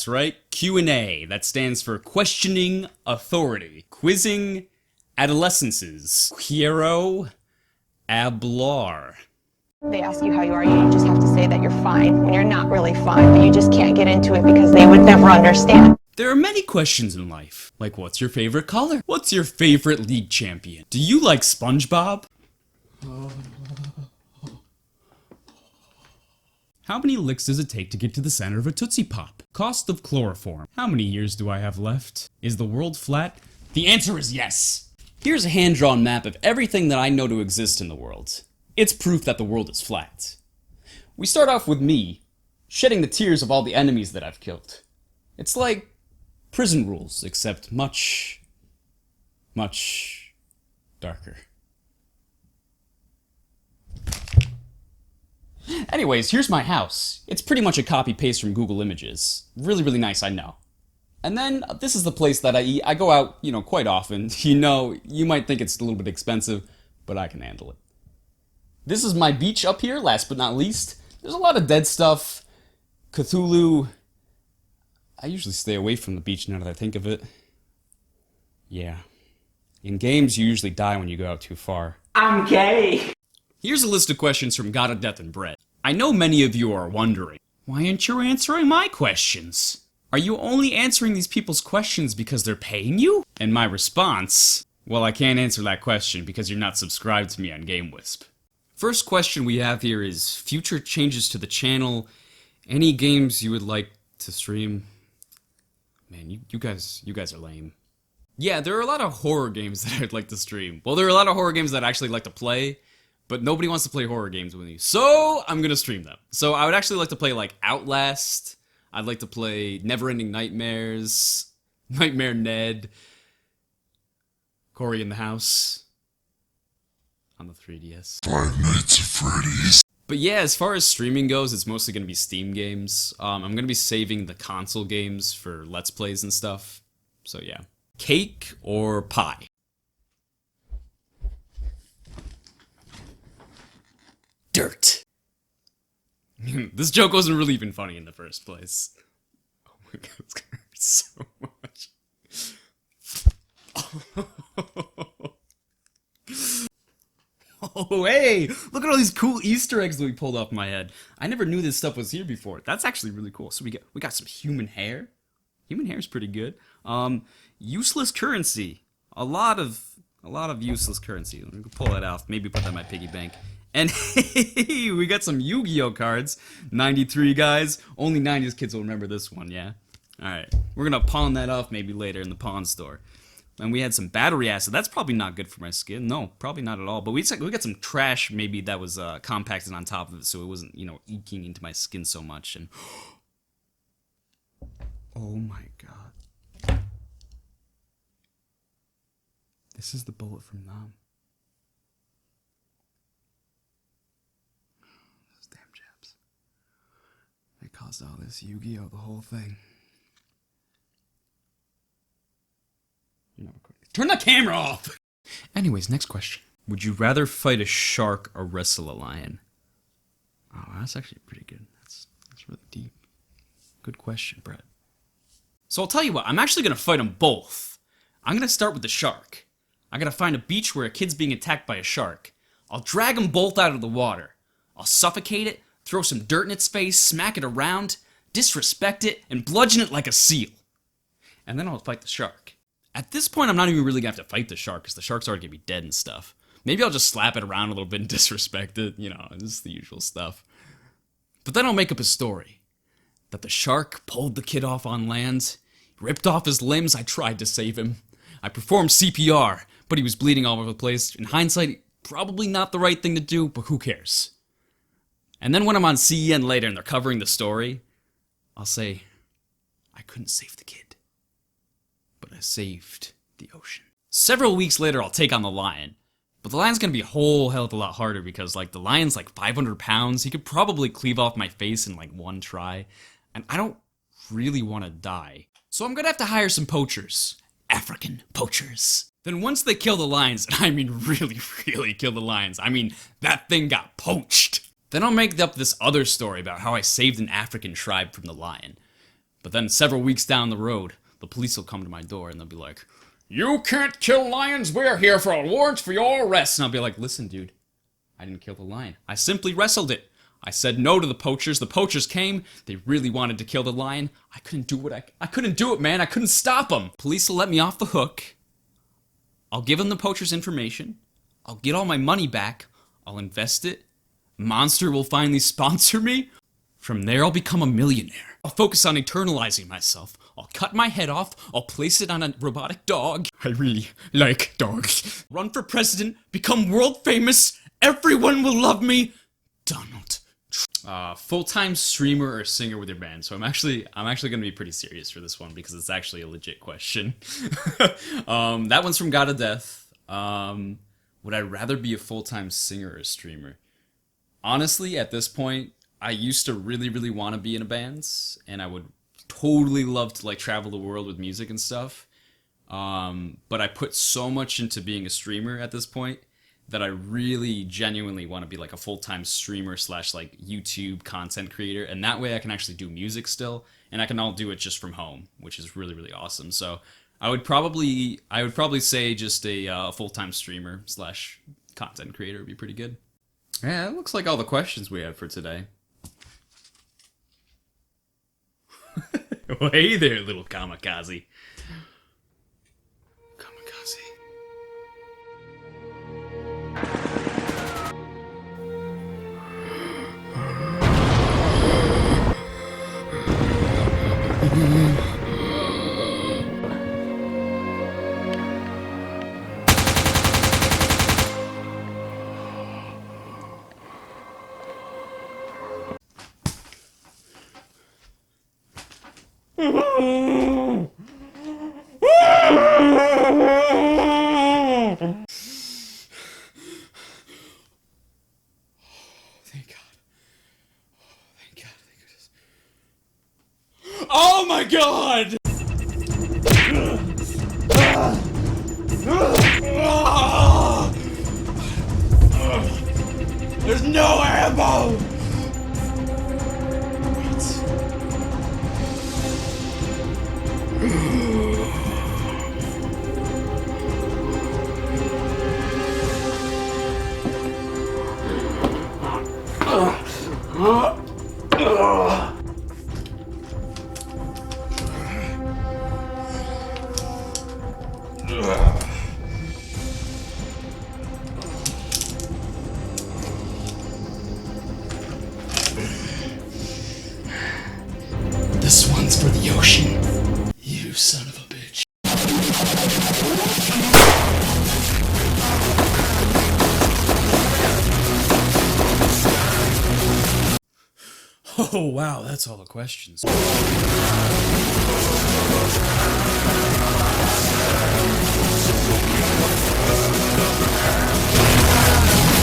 That's right, Q&A. That stands for questioning authority. Quizzing adolescences. Quiero hablar. They ask you how you are, you just have to say that you're fine when you're not really fine, but you just can't get into it because they would never understand. There are many questions in life, like what's your favorite color? What's your favorite league champion? Do you like SpongeBob? How many licks does it take to get to the center of a Tootsie Pop? Cost of chloroform. How many years do I have left? Is the world flat? The answer is yes. Here's a hand-drawn map of everything that I know to exist in the world. It's proof that the world is flat. We start off with me, shedding the tears of all the enemies that I've killed. It's like prison rules, except much, much darker. Anyways, here's my house. It's pretty much a copy-paste from Google Images. Really, really nice, I know. And then, this is the place that I eat. I go out, quite often. You might think it's a little bit expensive, but I can handle it. This is my beach up here, last but not least. There's a lot of dead stuff. Cthulhu. I usually stay away from the beach now that I think of it. Yeah. In games, you usually die when you go out too far. I'm gay! Here's a list of questions from God of Death and Brett. I know many of you are wondering, why aren't you answering my questions? Are you only answering these people's questions because they're paying you? And my response, well, I can't answer that question because you're not subscribed to me on Gamewisp. First question we have here is future changes to the channel. Any games you would like to stream? Man, you guys are lame. Yeah, there are a lot of horror games that I'd like to stream. Well, there are a lot of horror games that I actually like to play, but nobody wants to play horror games with me. So, I'm gonna stream them. So, I would actually like to play, like, Outlast. I'd like to play Neverending Nightmares, Nightmare Ned, Cory in the House on the 3DS. Five Nights at Freddy's. But yeah, as far as streaming goes, it's mostly going to be Steam games. I'm going to be saving the console games for Let's Plays and stuff. So yeah. Cake or pie? Dirt. This joke wasn't really even funny in the first place. Oh my god, it's gonna hurt so much. Oh, hey! Look at all these cool Easter eggs that we pulled off my head. I never knew this stuff was here before. That's actually really cool. So we got some human hair. Human hair is pretty good. Useless currency. A lot of useless currency. Let me pull that out. Maybe put that in my piggy bank. And hey, we got some Yu-Gi-Oh cards. 93 guys. Only 90s kids will remember this one, yeah? Alright. We're gonna pawn that off maybe later in the pawn store. And we had some battery acid. That's probably not good for my skin. No, probably not at all. But we got some trash maybe that was compacted on top of it so it wasn't, eking into my skin so much. And oh my god. This is the bullet from Nam. Those damn jabs. They caused all this Yu-Gi-Oh! The whole thing. Turn the camera off! Anyways, next question. Would you rather fight a shark or wrestle a lion? Oh, that's actually pretty good. That's really deep. Good question, Brett. So I'll tell you what, I'm actually gonna fight them both. I'm gonna start with the shark. I gotta find a beach where a kid's being attacked by a shark. I'll drag them both out of the water. I'll suffocate it, throw some dirt in its face, smack it around, disrespect it, and bludgeon it like a seal. And then I'll fight the shark. At this point, I'm not even really gonna have to fight the shark, because the shark's already gonna be dead and stuff. Maybe I'll just slap it around a little bit and disrespect it, just the usual stuff. But then I'll make up a story. That the shark pulled the kid off on land, ripped off his limbs, I tried to save him. I performed CPR, but he was bleeding all over the place. In hindsight, probably not the right thing to do, but who cares? And then when I'm on CEN later and they're covering the story, I'll say, I couldn't save the kid. But I saved the ocean. Several weeks later, I'll take on the lion. But the lion's gonna be a whole hell of a lot harder because, the lion's 500 pounds. He could probably cleave off my face in, one try. And I don't really want to die. So I'm gonna have to hire some poachers. African poachers. Then once they kill the lions, and I mean really, really kill the lions, I mean, that thing got poached. Then I'll make up this other story about how I saved an African tribe from the lion. But then several weeks down the road, the police will come to my door and they'll be like, "You can't kill lions, we're here for a warrant for your arrest." And I'll be like, "Listen, dude, I didn't kill the lion. I simply wrestled it. I said no to the poachers. The poachers came. They really wanted to kill the lion. I couldn't do it. I couldn't do it, man. I couldn't stop them. Police will let me off the hook. I'll give them the poachers' information. I'll get all my money back. I'll invest it. Monster will finally sponsor me. From there, I'll become a millionaire. I'll focus on eternalizing myself. I'll cut my head off. I'll place it on a robotic dog. I really like dogs. Run for president. Become world famous. Everyone will love me. Donald. Full-time streamer or singer with your band. So I'm actually gonna be pretty serious for this one because it's actually a legit question. That one's from God of Death. Would I rather be a full-time singer or streamer? Honestly, at this point, I used to really want to be in a band, and I would totally love to like travel the world with music and stuff. But I put so much into being a streamer at this point that I really genuinely want to be like a full-time streamer / like YouTube content creator, and that way I can actually do music still, and I can all do it just from home, which is really awesome. So I would probably say just a full-time streamer / content creator would be pretty good. Yeah, it looks like all the questions we have for today. Well, hey there, little kamikaze. Kamikaze. Thank God. Thank God. Thank goodness. Oh my God! There's no ammo! This one's for the ocean. You son of a bitch. Oh wow, that's all the questions.